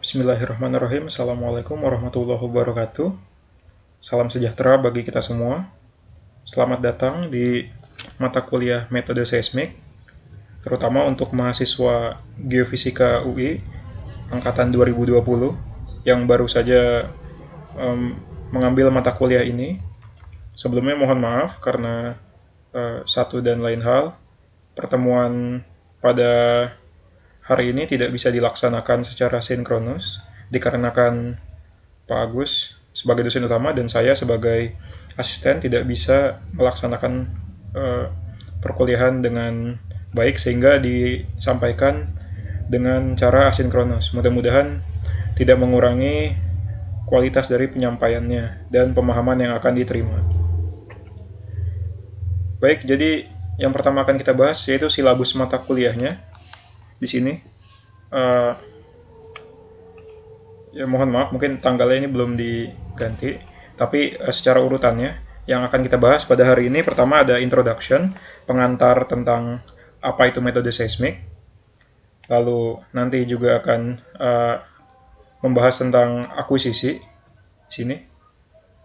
Bismillahirrahmanirrahim. Assalamualaikum warahmatullahi wabarakatuh. Salam sejahtera bagi kita semua. Selamat datang di mata kuliah metode seismik, terutama untuk mahasiswa Geofisika UI angkatan 2020 yang baru saja mengambil mata kuliah ini. Sebelumnya mohon maaf karena satu dan lain hal, pertemuan pada hari ini tidak bisa dilaksanakan secara sinkronus dikarenakan Pak Agus sebagai dosen utama dan saya sebagai asisten tidak bisa melaksanakan perkuliahan dengan baik sehingga disampaikan dengan cara asinkronus. Mudah-mudahan tidak mengurangi kualitas dari penyampaiannya dan pemahaman yang akan diterima. Baik, jadi yang pertama akan kita bahas yaitu silabus mata kuliahnya. Di sini ya mohon maaf mungkin tanggalnya ini belum diganti, tapi secara urutannya yang akan kita bahas pada hari ini pertama ada introduction, pengantar tentang apa itu metode seismik. Lalu nanti juga akan membahas tentang akuisisi sini,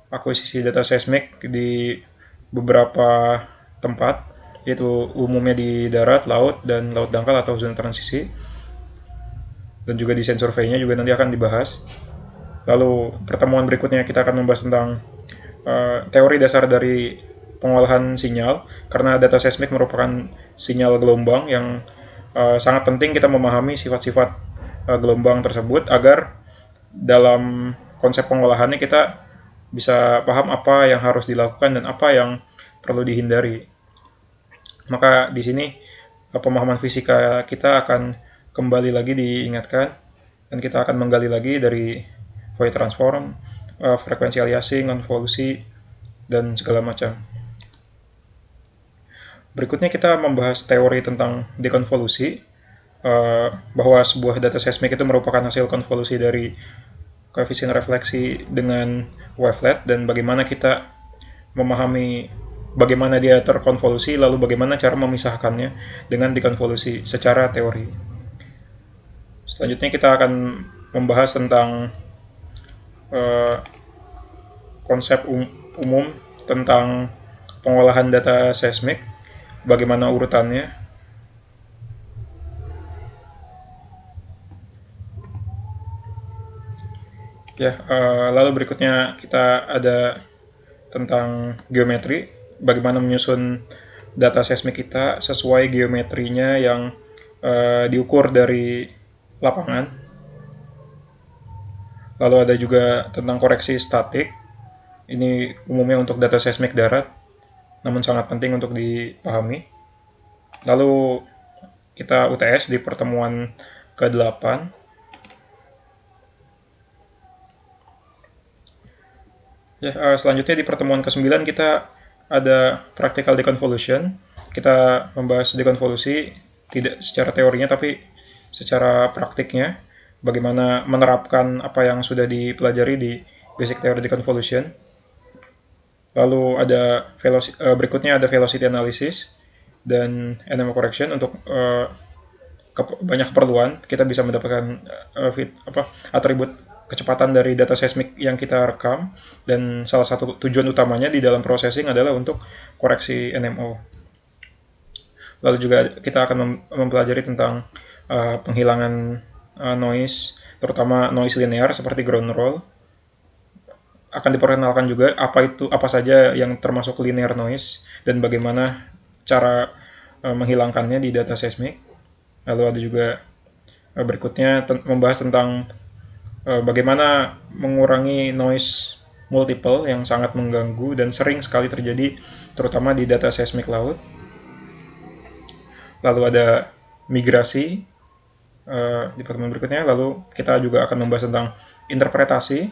akuisisi data seismik di beberapa tempat, yaitu umumnya di darat, laut, dan laut dangkal atau zona transisi. Dan juga desain surveinya juga nanti akan dibahas. Lalu pertemuan berikutnya kita akan membahas tentang teori dasar dari pengolahan sinyal, karena data seismik merupakan sinyal gelombang yang sangat penting kita memahami sifat-sifat gelombang tersebut agar dalam konsep pengolahannya kita bisa paham apa yang harus dilakukan dan apa yang perlu dihindari. Maka di sini pemahaman fisika kita akan kembali lagi diingatkan dan kita akan menggali lagi dari Fourier transform, frekuensi aliasing, konvolusi, dan segala macam. Berikutnya kita membahas teori tentang dekonvolusi, bahwa sebuah data seismik itu merupakan hasil konvolusi dari koefisien refleksi dengan wavelet dan bagaimana kita memahami bagaimana dia terkonvolusi lalu bagaimana cara memisahkannya dengan dekonvolusi secara teori. Selanjutnya kita akan membahas tentang konsep umum tentang pengolahan data seismik, bagaimana urutannya. Ya, lalu berikutnya kita ada tentang geometri, bagaimana menyusun data seismik kita sesuai geometrinya yang diukur dari lapangan. Lalu ada juga tentang koreksi statik. Ini umumnya untuk data seismik darat, namun sangat penting untuk dipahami. Lalu kita UTS di pertemuan ke-8. Ya, selanjutnya di pertemuan ke-9 kita ada practical deconvolution. Kita membahas dekonvolusi tidak secara teorinya tapi secara praktiknya, bagaimana menerapkan apa yang sudah dipelajari di basic theory deconvolution. Lalu ada berikutnya ada velocity analysis dan NMO correction. Untuk banyak keperluan kita bisa mendapatkan atribut kecepatan dari data seismik yang kita rekam, dan salah satu tujuan utamanya di dalam processing adalah untuk koreksi NMO. Lalu juga kita akan mempelajari tentang penghilangan noise, terutama noise linear seperti ground roll. Akan diperkenalkan juga apa saja yang termasuk linear noise dan bagaimana cara menghilangkannya di data seismik. Lalu ada juga berikutnya membahas tentang bagaimana mengurangi noise multiple yang sangat mengganggu dan sering sekali terjadi terutama di data seismik laut. Lalu ada migrasi di pertemuan berikutnya. Lalu kita juga akan membahas tentang interpretasi,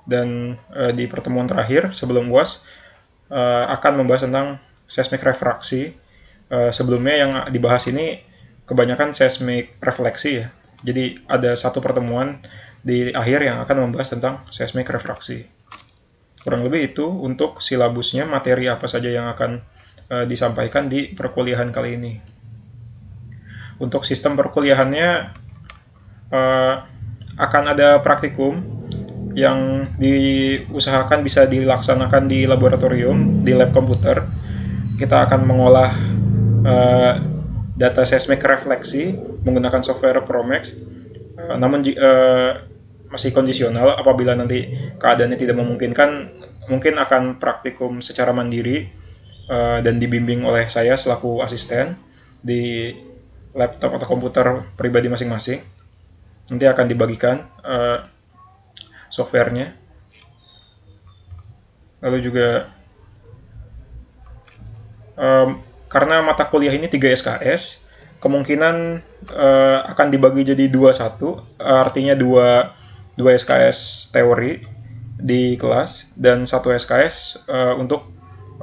dan di pertemuan terakhir sebelum UAS akan membahas tentang seismik refraksi. Sebelumnya yang dibahas ini kebanyakan seismik refleksi ya. Jadi ada satu pertemuan di akhir yang akan membahas tentang seismik refraksi. Kurang lebih itu untuk silabusnya, materi apa saja yang akan disampaikan di perkuliahan kali ini. Untuk sistem perkuliahannya akan ada praktikum yang diusahakan bisa dilaksanakan di laboratorium, di lab komputer. Kita akan mengolah uh, data seismik refleksi menggunakan software Promex. Namun masih kondisional, apabila nanti keadaannya tidak memungkinkan, mungkin akan praktikum secara mandiri dan dibimbing oleh saya selaku asisten di laptop atau komputer pribadi masing-masing. Nanti akan dibagikan softwarenya. Lalu juga karena mata kuliah ini 3 SKS, kemungkinan akan dibagi jadi 2-1, artinya 2 SKS teori di kelas dan 1 SKS untuk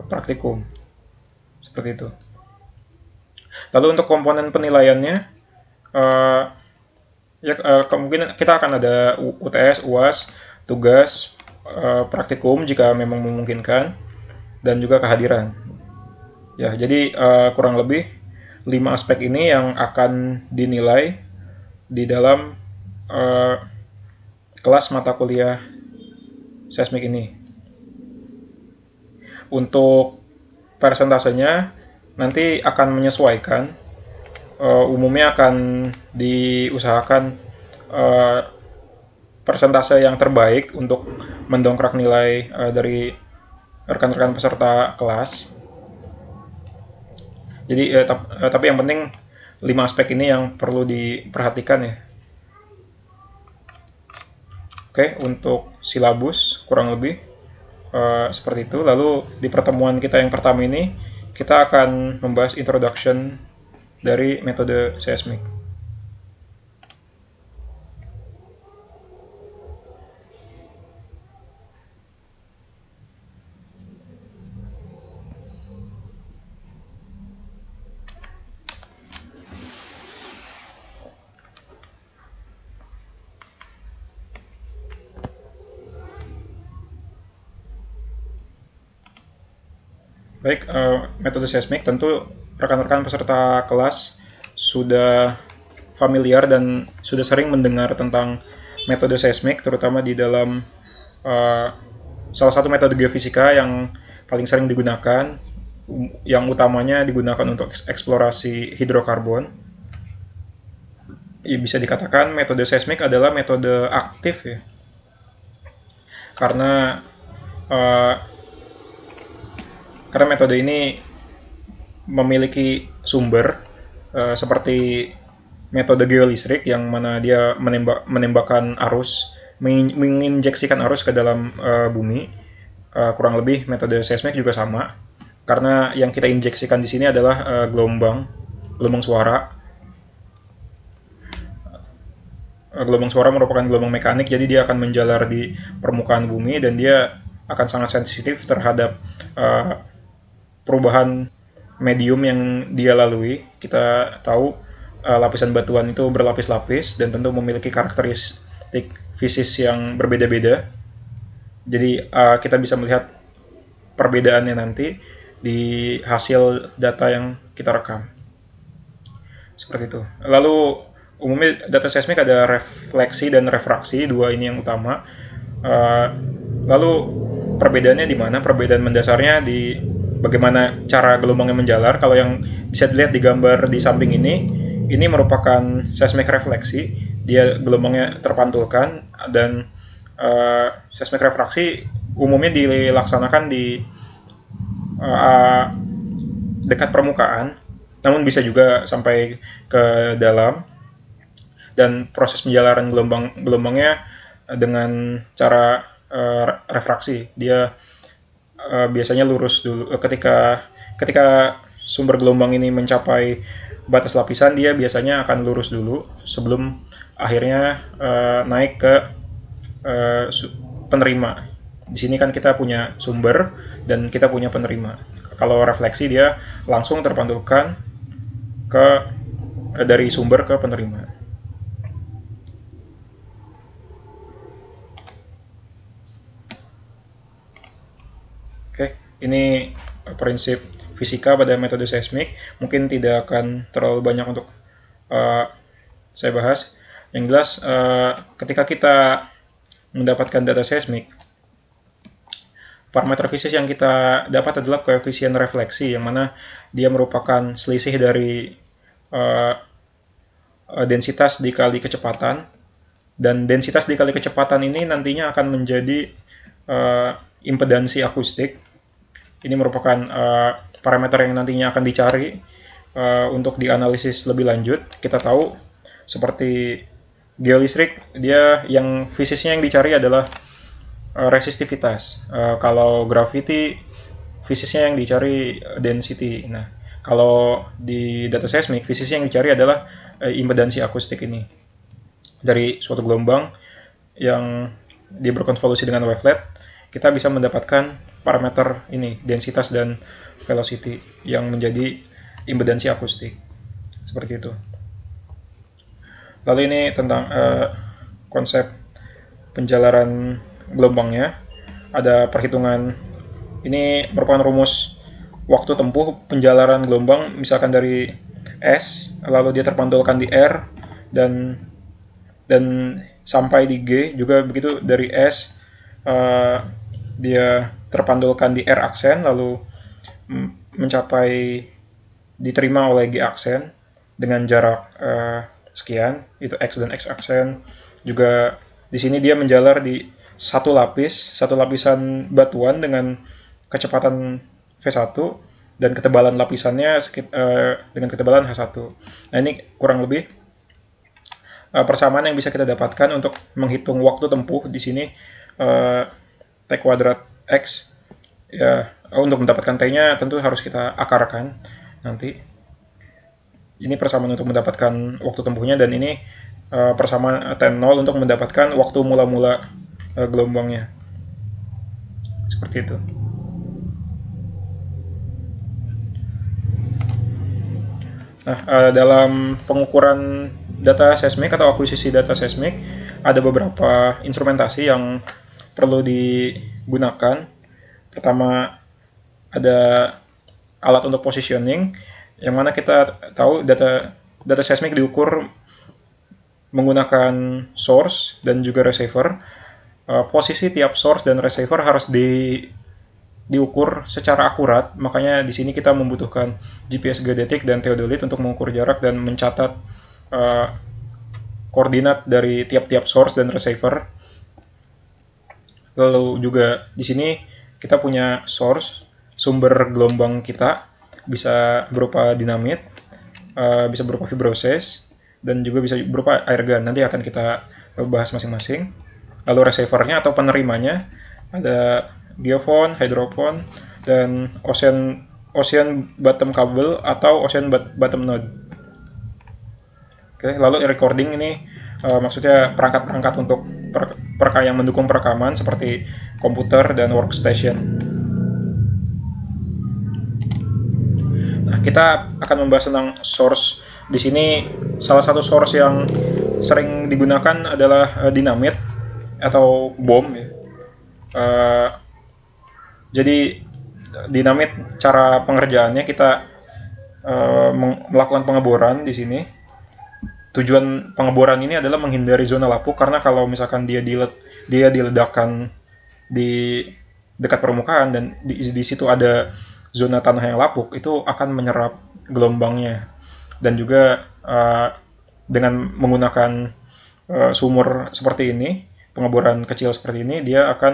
praktikum. Seperti itu. Lalu untuk komponen penilaiannya, kemungkinan kita akan ada UTS, UAS, tugas, praktikum jika memang memungkinkan, dan juga kehadiran. Ya, jadi kurang lebih 5 aspek ini yang akan dinilai di dalam kelas mata kuliah seismik ini. Untuk persentasenya nanti akan menyesuaikan, umumnya akan diusahakan persentase yang terbaik untuk mendongkrak nilai dari rekan-rekan peserta kelas. Jadi tapi yang penting 5 aspek ini yang perlu diperhatikan ya. Oke, untuk silabus kurang lebih seperti itu. Lalu di pertemuan kita yang pertama ini kita akan membahas introduction dari metode seismik. Baik, metode seismik tentu rekan-rekan peserta kelas sudah familiar dan sudah sering mendengar tentang metode seismik, terutama di dalam salah satu metode geofisika yang paling sering digunakan, yang utamanya digunakan untuk eksplorasi hidrokarbon. Ya, bisa dikatakan metode seismik adalah metode aktif ya, karena metode ini memiliki sumber seperti metode geolistrik yang mana dia menembakkan arus, menginjeksikan arus ke dalam bumi. Kurang lebih metode seismik juga sama, karena yang kita injeksikan di sini adalah gelombang suara. Gelombang suara merupakan gelombang mekanik, jadi dia akan menjalar di permukaan bumi dan dia akan sangat sensitif terhadap perubahan medium yang dia lalui. Kita tahu lapisan batuan itu berlapis-lapis dan tentu memiliki karakteristik fisis yang berbeda-beda. Jadi kita bisa melihat perbedaannya nanti di hasil data yang kita rekam. Seperti itu. Lalu umumnya data seismik ada refleksi dan refraksi, dua ini yang utama. Lalu perbedaannya di mana? Perbedaan mendasarnya di bagaimana cara gelombangnya menjalar. Kalau yang bisa dilihat di gambar di samping ini merupakan seismik refleksi. Dia gelombangnya terpantulkan, dan seismik refraksi umumnya dilaksanakan di dekat permukaan, namun bisa juga sampai ke dalam. Dan proses penjalaran gelombangnya dengan cara refraksi. Dia biasanya lurus dulu. Ketika sumber gelombang ini mencapai batas lapisan, dia biasanya akan lurus dulu sebelum akhirnya naik ke penerima. Di sini kan kita punya sumber dan kita punya penerima. Kalau refleksi dia langsung terpantulkan dari sumber ke penerima. Oke, ini prinsip fisika pada metode seismik. Mungkin tidak akan terlalu banyak untuk saya bahas. Yang jelas ketika kita mendapatkan data seismik, parameter fisik yang kita dapat adalah koefisien refleksi, yang mana dia merupakan selisih dari densitas dikali kecepatan, dan densitas dikali kecepatan ini nantinya akan menjadi impedansi akustik. Ini merupakan parameter yang nantinya akan dicari untuk dianalisis lebih lanjut. Kita tahu seperti geolistrik, dia yang fisiknya yang dicari adalah resistivitas. Kalau gravity, fisiknya yang dicari density. Nah, kalau di data seismik, fisiknya yang dicari adalah impedansi akustik ini dari suatu gelombang yang dia berkonvolusi dengan wavelet. Kita bisa mendapatkan parameter ini, densitas dan velocity, yang menjadi impedansi akustik. Seperti itu. Lalu ini tentang konsep penjalaran gelombangnya. Ada perhitungan, ini merupakan rumus waktu tempuh penjalaran gelombang, misalkan dari S, lalu dia terpantulkan di R, dan sampai di G, juga begitu dari S dia terpantulkan di R aksen, lalu mencapai diterima oleh G aksen dengan jarak sekian, itu X dan X aksen. Juga di sini dia menjalar di satu lapisan batuan dengan kecepatan V1 dan ketebalan lapisannya dengan ketebalan H1. Nah, ini kurang lebih persamaan yang bisa kita dapatkan untuk menghitung waktu tempuh di sini. T kuadrat X, ya, untuk mendapatkan T-nya tentu harus kita akarkan nanti. Ini persamaan untuk mendapatkan waktu tempuhnya, dan ini persamaan tan 0 untuk mendapatkan waktu mula-mula gelombangnya. Seperti itu. Nah, dalam pengukuran data seismik atau akuisisi data seismik, ada beberapa instrumentasi yang perlu digunakan. Pertama, ada alat untuk positioning, yang mana kita tahu data seismik diukur menggunakan source dan juga receiver. Posisi tiap source dan receiver harus diukur secara akurat, makanya di sini kita membutuhkan GPS geodetik dan theodolit untuk mengukur jarak dan mencatat koordinat dari tiap-tiap source dan receiver. Lalu juga di sini kita punya source, sumber gelombang kita bisa berupa dinamit, bisa berupa fibrosis, dan juga bisa berupa airgun. Nanti akan kita bahas masing-masing. Lalu receivernya atau penerimanya ada geophone, hydrophone, dan ocean bottom cable atau ocean bottom node. Oke, lalu recording ini maksudnya perangkat-perangkat untuk yang mendukung perekaman seperti komputer dan workstation. Nah, kita akan membahas tentang source. Di sini salah satu source yang sering digunakan adalah dinamit atau bom, ya. Jadi dinamit, cara pengerjaannya kita melakukan pengeboran di sini. Tujuan pengeboran ini adalah menghindari zona lapuk, karena kalau misalkan dia diledakkan di dekat permukaan dan di situ ada zona tanah yang lapuk, itu akan menyerap gelombangnya. Dan juga dengan menggunakan sumur seperti ini, pengeboran kecil seperti ini, dia akan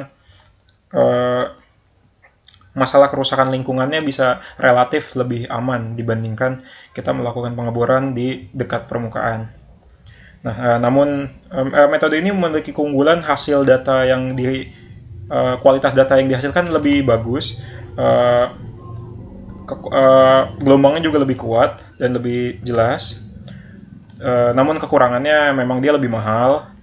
masalah kerusakan lingkungannya bisa relatif lebih aman dibandingkan kita melakukan pengeboran di dekat permukaan. Nah, namun metode ini memiliki keunggulan, hasil data yang kualitas data yang dihasilkan lebih bagus, gelombangnya juga lebih kuat dan lebih jelas. Namun kekurangannya memang dia lebih mahal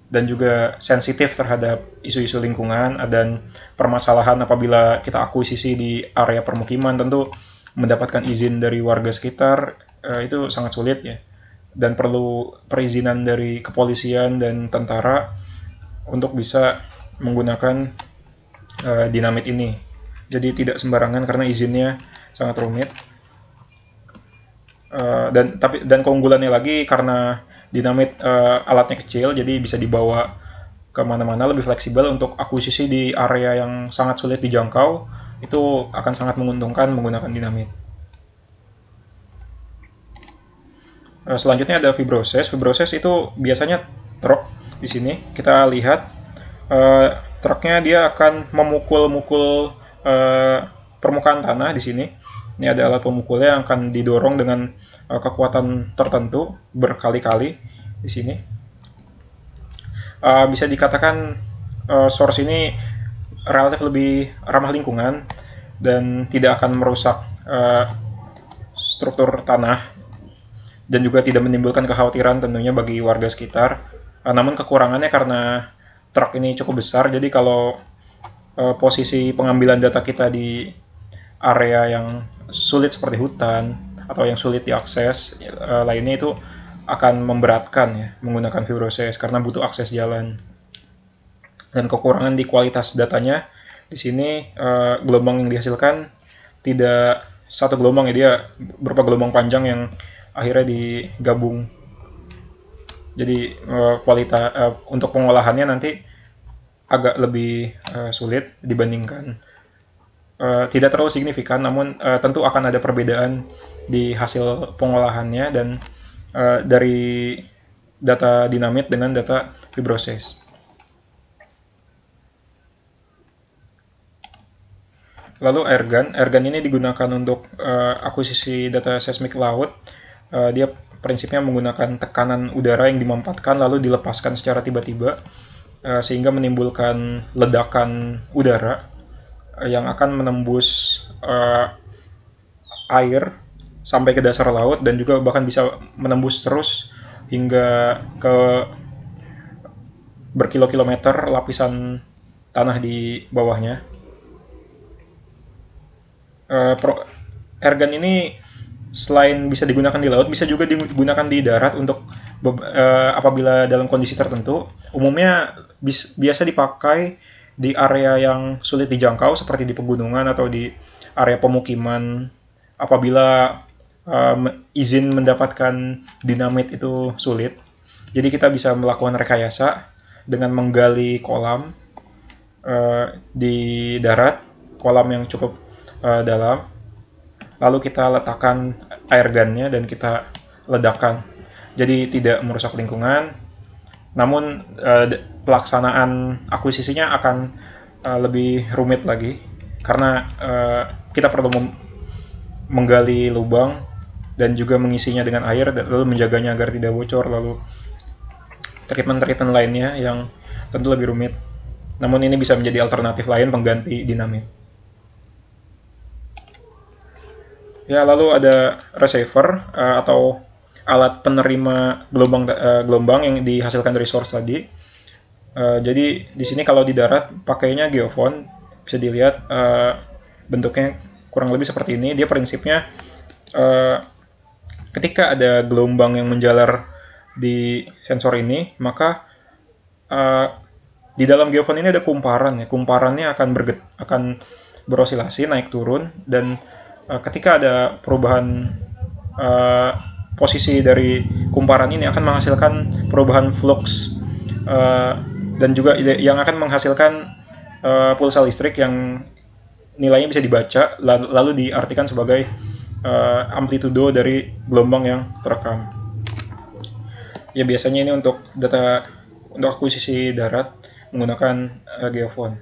dan juga sensitif terhadap isu-isu lingkungan, dan permasalahan apabila kita akuisisi di area permukiman, tentu mendapatkan izin dari warga sekitar itu sangat sulit, ya, dan perlu perizinan dari kepolisian dan tentara untuk bisa menggunakan dinamit ini. Jadi tidak sembarangan karena izinnya sangat rumit. Dan keunggulannya lagi, karena dinamit alatnya kecil, jadi bisa dibawa kemana-mana, lebih fleksibel. Untuk akuisisi di area yang sangat sulit dijangkau, itu akan sangat menguntungkan menggunakan dinamit. Selanjutnya ada fibroses. Fibroses itu biasanya truk. Di sini kita lihat truknya dia akan memukul-mukul permukaan tanah di sini. Ini ada alat pemukulnya yang akan didorong dengan kekuatan tertentu berkali-kali di sini. Bisa dikatakan source ini relatif lebih ramah lingkungan dan tidak akan merusak struktur tanah dan juga tidak menimbulkan kekhawatiran tentunya bagi warga sekitar. Namun kekurangannya karena truk ini cukup besar, jadi kalau posisi pengambilan data kita di area yang sulit seperti hutan atau yang sulit diakses lainnya, itu akan memberatkan ya menggunakan fibroses karena butuh akses jalan. Dan kekurangan di kualitas datanya di sini, gelombang yang dihasilkan tidak satu gelombang ya, dia berupa gelombang panjang yang akhirnya digabung. Jadi kualitas untuk pengolahannya nanti agak lebih sulit dibandingkan, tidak terlalu signifikan, namun tentu akan ada perbedaan di hasil pengolahannya dan dari data dinamit dengan data fibroses. Lalu airgun ini digunakan untuk akuisisi data seismik laut. Dia prinsipnya menggunakan tekanan udara yang dimampatkan lalu dilepaskan secara tiba-tiba sehingga menimbulkan ledakan udara yang akan menembus air sampai ke dasar laut dan juga bahkan bisa menembus terus hingga ke berkilo-kilometer lapisan tanah di bawahnya. Airgun ini selain bisa digunakan di laut, bisa juga digunakan di darat untuk apabila dalam kondisi tertentu. Umumnya biasa dipakai di area yang sulit dijangkau seperti di pegunungan atau di area pemukiman. Apabila izin mendapatkan dinamit itu sulit, jadi kita bisa melakukan rekayasa dengan menggali kolam di darat, kolam yang cukup dalam, lalu kita letakkan airgunnya dan kita ledakan. Jadi tidak merusak lingkungan, namun pelaksanaan akuisisinya akan lebih rumit lagi karena kita perlu menggali lubang dan juga mengisinya dengan air, lalu menjaganya agar tidak bocor, lalu treatment lainnya yang tentu lebih rumit. Namun ini bisa menjadi alternatif lain pengganti dinamit. Ya, lalu ada receiver atau alat penerima gelombang yang dihasilkan dari source tadi. Jadi di sini kalau di darat pakainya geofon, bisa dilihat bentuknya kurang lebih seperti ini. Dia prinsipnya ketika ada gelombang yang menjalar di sensor ini, maka di dalam geofon ini ada kumparan ya. Kumparannya akan berosilasi naik turun, dan ketika ada perubahan posisi dari kumparan ini akan menghasilkan perubahan flux dan juga yang akan menghasilkan pulsa listrik yang nilainya bisa dibaca lalu diartikan sebagai amplitudo dari gelombang yang terekam. Ya, biasanya ini untuk akuisisi darat menggunakan geofon.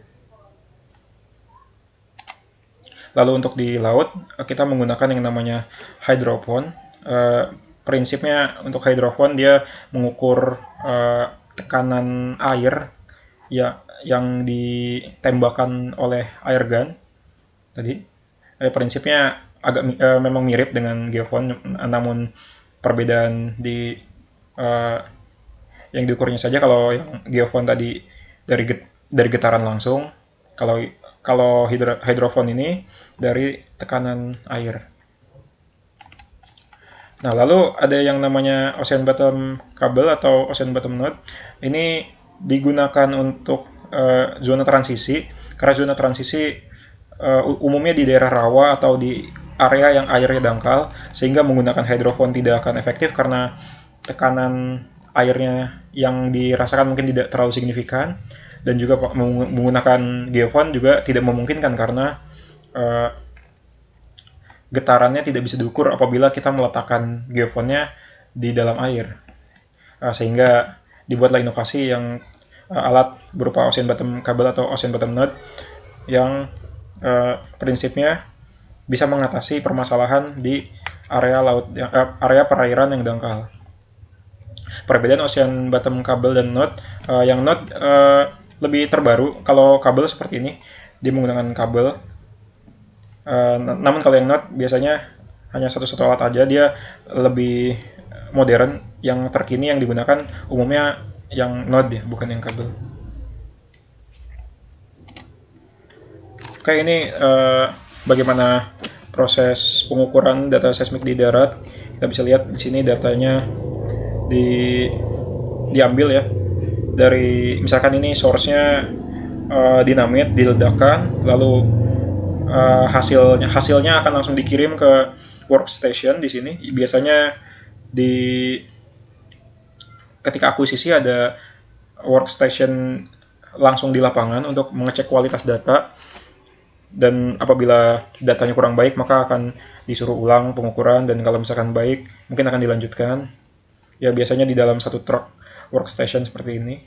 Lalu untuk di laut kita menggunakan yang namanya hydrophone. Prinsipnya untuk hydrophone dia mengukur tekanan air ya yang ditembakkan oleh airgun tadi. Prinsipnya agak memang mirip dengan geofon, namun perbedaan di yang diukurnya saja. Kalau yang geofon tadi dari getaran langsung, kalau hydrophone ini dari tekanan air. Nah, lalu ada yang namanya ocean bottom cable atau ocean bottom node. Ini digunakan untuk zona transisi, karena zona transisi umumnya di daerah rawa atau di area yang airnya dangkal, sehingga menggunakan hydrophone tidak akan efektif karena tekanan airnya yang dirasakan mungkin tidak terlalu signifikan, dan juga menggunakan geofon juga tidak memungkinkan karena getarannya tidak bisa diukur apabila kita meletakkan geofonnya di dalam air. Sehingga dibuatlah inovasi yang alat berupa ocean bottom cable atau ocean bottom node yang prinsipnya bisa mengatasi permasalahan di area laut, area perairan yang dangkal. Perbedaan ocean bottom cable dan node, yang node lebih terbaru. Kalau kabel seperti ini dia menggunakan kabel, namun kalau yang node biasanya hanya satu alat aja. Dia lebih modern, yang terkini yang digunakan umumnya yang node ya, bukan yang kabel. Oke, ini bagaimana proses pengukuran data seismik di darat. Kita bisa lihat di sini datanya diambil ya dari, misalkan ini source-nya dinamit diledakkan, lalu hasilnya akan langsung dikirim ke workstation di sini. Biasanya ketika akuisisi ada workstation langsung di lapangan untuk mengecek kualitas data, dan apabila datanya kurang baik maka akan disuruh ulang pengukuran, dan kalau misalkan baik mungkin akan dilanjutkan. Ya biasanya di dalam satu truck workstation seperti ini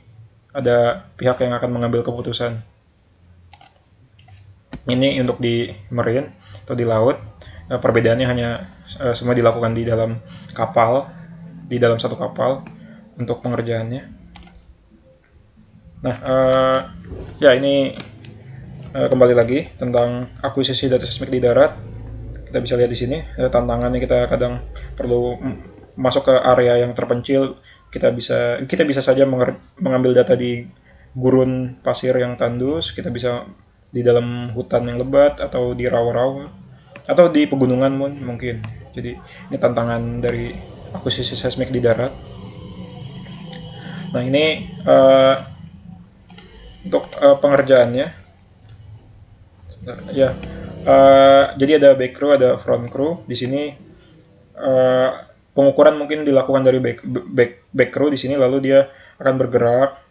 ada pihak yang akan mengambil keputusan. Ini untuk di marine atau di laut, perbedaannya hanya semua dilakukan di dalam kapal, di dalam satu kapal untuk pengerjaannya. Nah, ya ini kembali lagi tentang akuisisi data seismik di darat. Kita bisa lihat di sini tantangannya. Kita kadang perlu masuk ke area yang terpencil. Kita bisa saja mengambil data di gurun pasir yang tandus. Kita bisa di dalam hutan yang lebat, atau di rawa-rawa, atau di pegunungan mungkin. Jadi ini tantangan dari akuisisi seismik di darat. Nah, ini untuk pengerjaannya ya. Jadi ada back crew, ada front crew. Di sini pengukuran mungkin dilakukan dari back crew di sini, lalu dia akan bergerak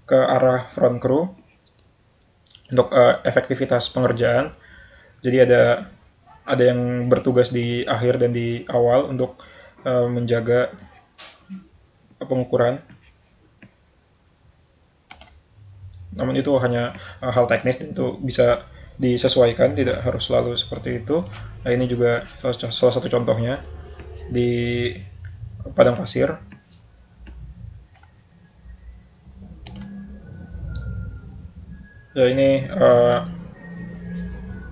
ke arah front crew untuk efektivitas pengerjaan. Jadi ada yang bertugas di akhir dan di awal untuk menjaga pengukuran. Namun itu hanya hal teknis, itu bisa disesuaikan, tidak harus selalu seperti itu. Nah, ini juga salah satu contohnya di padang pasir. Ya, ini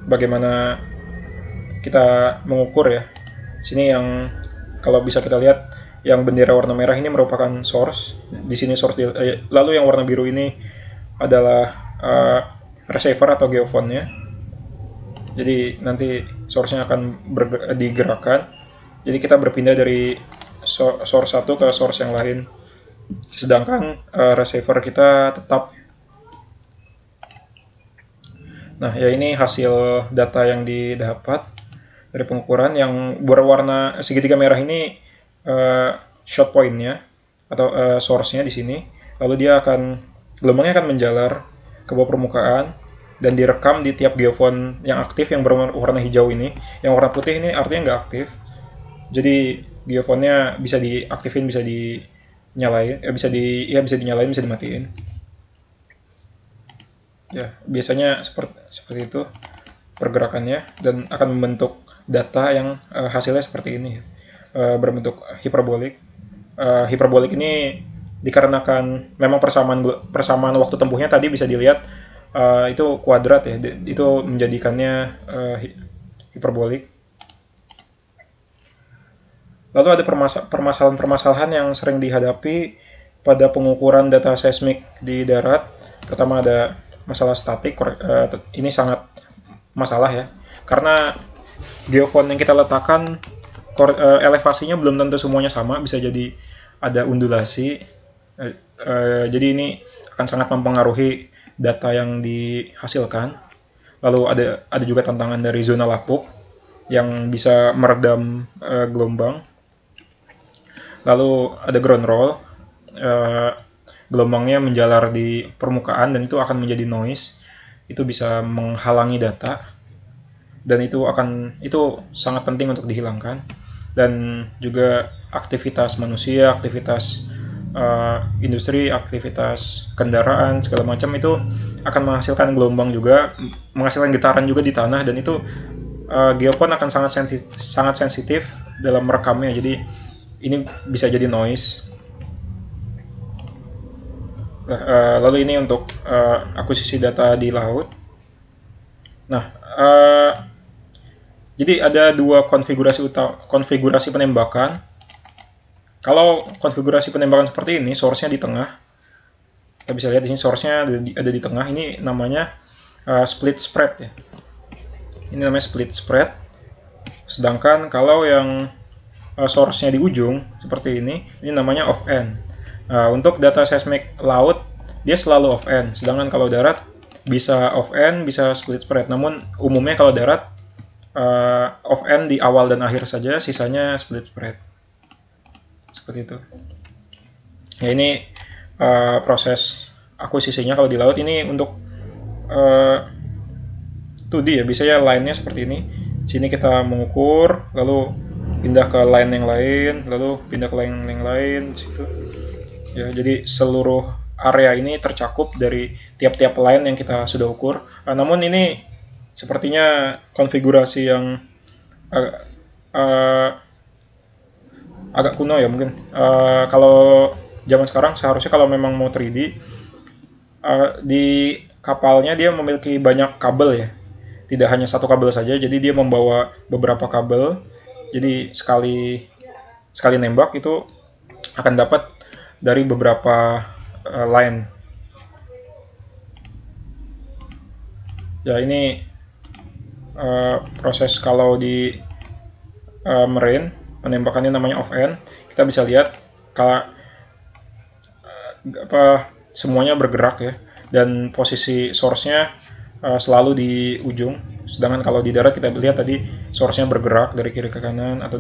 bagaimana kita mengukur ya. Sini yang kalau bisa kita lihat yang bendera warna merah ini merupakan source. Di sini source, lalu yang warna biru ini adalah receiver atau geofonnya. Jadi nanti source-nya akan digerakkan. Jadi kita berpindah dari source satu ke source yang lain. Sedangkan receiver kita tetap. Nah, ya ini hasil data yang didapat dari pengukuran. Yang berwarna segitiga merah ini shot point-nya atau source-nya di sini. Lalu gelombangnya akan menjalar ke bawah permukaan dan direkam di tiap geofon yang aktif yang berwarna hijau ini. Yang warna putih ini artinya nggak aktif. Jadi geofonnya bisa diaktifin, bisa dinyalain, bisa dinyalain, bisa dimatiin. Ya, biasanya seperti itu pergerakannya, dan akan membentuk data yang hasilnya seperti ini, berbentuk hiperbolik. Hiperbolik ini dikarenakan memang persamaan waktu tempuhnya tadi bisa dilihat itu kuadrat ya, itu menjadikannya hiperbolik. Lalu ada permasalahan-permasalahan yang sering dihadapi pada pengukuran data seismik di darat. Pertama ada masalah statik. Ini sangat masalah ya, karena geofon yang kita letakkan elevasinya belum tentu semuanya sama, bisa jadi ada undulasi. Jadi ini akan sangat mempengaruhi data yang dihasilkan. Lalu ada juga tantangan dari zona lapuk yang bisa meredam gelombang. Lalu ada ground roll. gelombangnya menjalar di permukaan dan itu akan menjadi noise. Itu bisa menghalangi data dan itu sangat penting untuk dihilangkan. Dan juga aktivitas manusia, aktivitas industri, aktivitas kendaraan segala macam itu akan menghasilkan gelombang juga, menghasilkan getaran juga di tanah, dan itu geofon akan sangat sensitif dalam merekamnya. Jadi ini bisa jadi noise. Lalu ini untuk akuisisi data di laut. Nah, jadi ada dua konfigurasi penembakan. Kalau konfigurasi penembakan seperti ini, source-nya di tengah. Kita bisa lihat di sini source-nya ada di tengah. Ini namanya split spread ya. Ini namanya split spread. Sedangkan kalau yang source-nya di ujung seperti ini namanya off end. Untuk data seismik laut dia selalu off end. Sedangkan kalau darat bisa off end, bisa split spread. Namun umumnya kalau darat off end di awal dan akhir saja, sisanya split spread. Seperti itu. Ya, ini proses akuisisinya kalau di laut. Ini untuk 2D ya, biasanya line-nya seperti ini. Sini kita mengukur, lalu pindah ke line yang lain, lalu pindah ke line yang lain, situ. Ya, jadi seluruh area ini tercakup dari tiap-tiap line yang kita sudah ukur. Namun ini sepertinya konfigurasi yang agak kuno ya mungkin. Kalau zaman sekarang seharusnya kalau memang mau 3D, di kapalnya dia memiliki banyak kabel ya. Tidak hanya satu kabel saja, jadi dia membawa beberapa kabel. Jadi sekali nembak itu akan dapat dari beberapa line. Ya, ini proses kalau di marine, penembakannya namanya off end. Kita bisa lihat kalau semuanya bergerak ya, dan posisi source-nya selalu di ujung. Sedangkan kalau di darat kita lihat tadi source-nya bergerak dari kiri ke kanan atau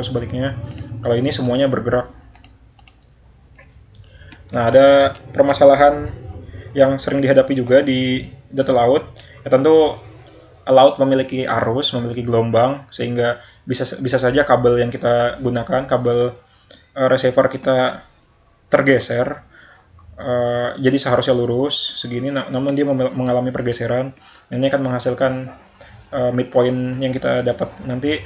sebaliknya. Kalau ini semuanya bergerak. Nah, ada permasalahan yang sering dihadapi juga di data laut. Ya, tentu laut memiliki arus, memiliki gelombang, sehingga bisa saja kabel yang kita gunakan, kabel receiver kita tergeser. Jadi seharusnya lurus segini, namun dia mengalami pergeseran. Ini akan menghasilkan midpoint yang kita dapat nanti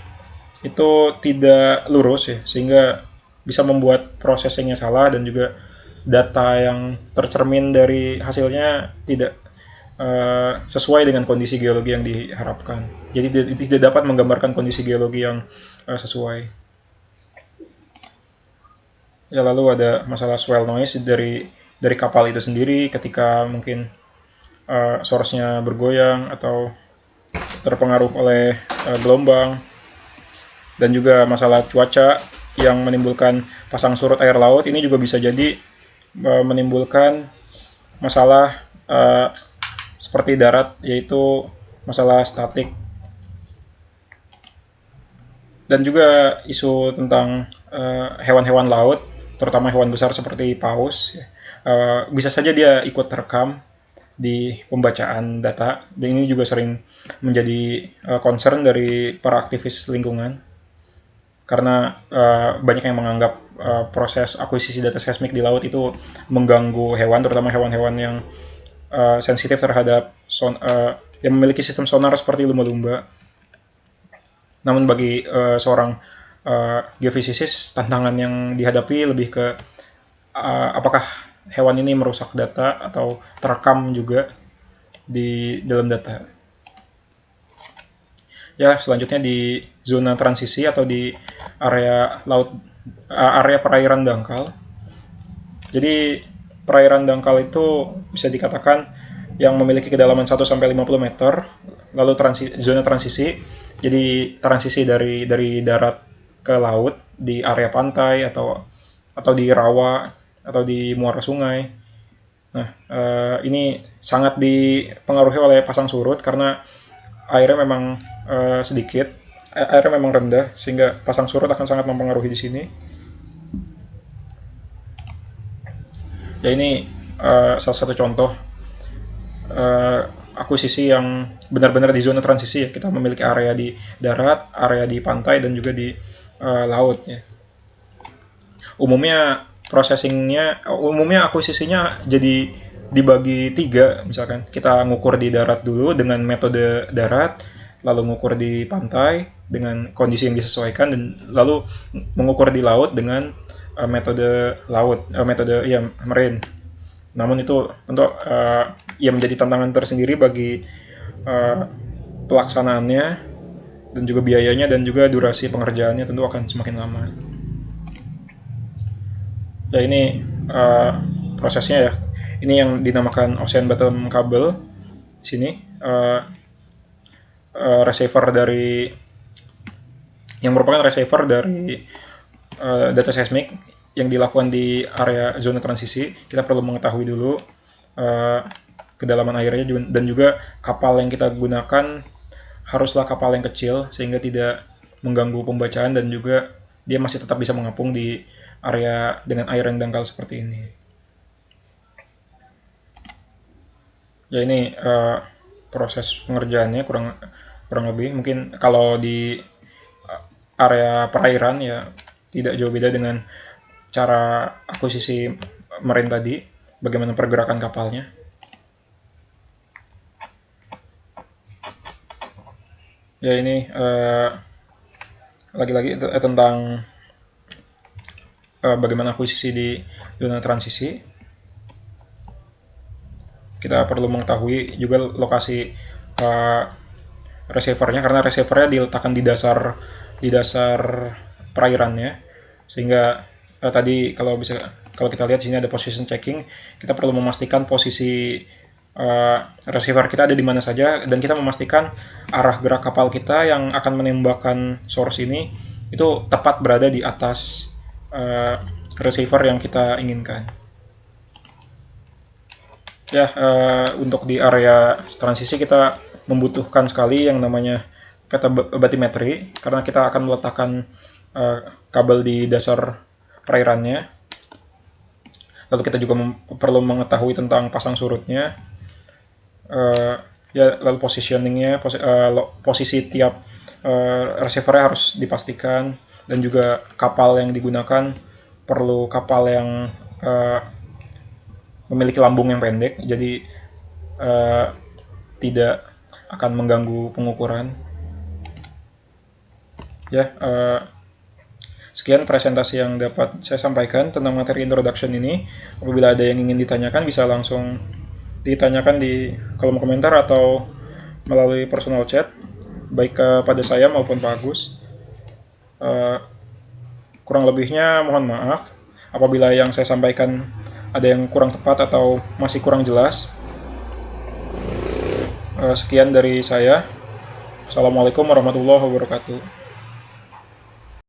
itu tidak lurus ya, sehingga bisa membuat processingnya salah, dan juga data yang tercermin dari hasilnya tidak sesuai dengan kondisi geologi yang diharapkan. Jadi tidak dapat menggambarkan kondisi geologi yang sesuai. Ya, lalu ada masalah swell noise dari kapal itu sendiri ketika mungkin source-nya bergoyang atau terpengaruh oleh gelombang, dan juga masalah cuaca yang menimbulkan pasang surut air laut. Ini juga bisa jadi menimbulkan masalah seperti darat, yaitu masalah statik. Dan juga isu tentang hewan-hewan laut, terutama hewan besar seperti paus, bisa saja dia ikut terekam di pembacaan data, dan ini juga sering menjadi concern dari para aktivis lingkungan, karena banyak yang menganggap proses akuisisi data seismik di laut itu mengganggu hewan, terutama hewan-hewan yang sensitif terhadap yang memiliki sistem sonar seperti lumba-lumba. Namun bagi seorang geofisisis, tantangan yang dihadapi lebih ke apakah hewan ini merusak data atau terekam juga di dalam data. Ya, selanjutnya di zona transisi atau di area laut, area perairan dangkal. Jadi perairan dangkal itu bisa dikatakan yang memiliki kedalaman 1-50 meter, lalu zona transisi, jadi transisi dari darat ke laut di area pantai atau di rawa atau di muara sungai. Nah, ini sangat dipengaruhi oleh pasang surut karena airnya memang sedikit, airnya memang rendah, sehingga pasang surut akan sangat mempengaruhi di sini. Ya ini salah satu contoh akuisisi yang benar-benar di zona transisi ya. Kita memiliki area di darat, area di pantai, dan juga di laut ya. Umumnya akuisisinya jadi dibagi 3. Misalkan kita ngukur di darat dulu dengan metode darat, lalu ngukur di pantai dengan kondisi yang disesuaikan, dan lalu mengukur di laut dengan metode marine. Namun itu untuk ya menjadi tantangan tersendiri bagi pelaksanaannya, dan juga biayanya, dan juga durasi pengerjaannya tentu akan semakin lama. Ya ini prosesnya ya. Ini yang dinamakan ocean bottom cable. Sini receiver dari yang merupakan receiver dari data seismik yang dilakukan di area zona transisi. Kita perlu mengetahui dulu kedalaman airnya, dan juga kapal yang kita gunakan haruslah kapal yang kecil sehingga tidak mengganggu pembacaan, dan juga dia masih tetap bisa mengapung di area dengan air yang dangkal seperti ini. Ya ini proses pengerjaannya kurang lebih. Mungkin kalau di area perairan ya tidak jauh beda dengan cara akuisisi marine tadi, bagaimana pergerakan kapalnya. Ya ini lagi-lagi tentang bagaimana akuisisi di zona transisi. Kita perlu mengetahui juga lokasi receivernya, karena receivernya diletakkan di dasar perairannya, sehingga tadi kalau kita lihat di sini ada position checking, kita perlu memastikan posisi receiver kita ada di mana saja, dan kita memastikan arah gerak kapal kita yang akan menembakkan source ini itu tepat berada di atas receiver yang kita inginkan. Ya, untuk di area transisi kita membutuhkan sekali yang namanya peta batimetri, karena kita akan meletakkan kabel di dasar perairannya. Lalu kita juga perlu mengetahui tentang pasang surutnya, ya, lalu positioningnya, posisi tiap receivernya harus dipastikan, dan juga kapal yang digunakan perlu kapal yang memiliki lambung yang pendek, jadi tidak akan mengganggu pengukuran. Ya, sekian presentasi yang dapat saya sampaikan tentang materi introduction ini. Apabila ada yang ingin ditanyakan, bisa langsung ditanyakan di kolom komentar atau melalui personal chat, baik kepada saya maupun Pak Agus. Kurang lebihnya mohon maaf apabila yang saya sampaikan ada yang kurang tepat atau masih kurang jelas. Sekian dari saya. Assalamualaikum warahmatullahi wabarakatuh.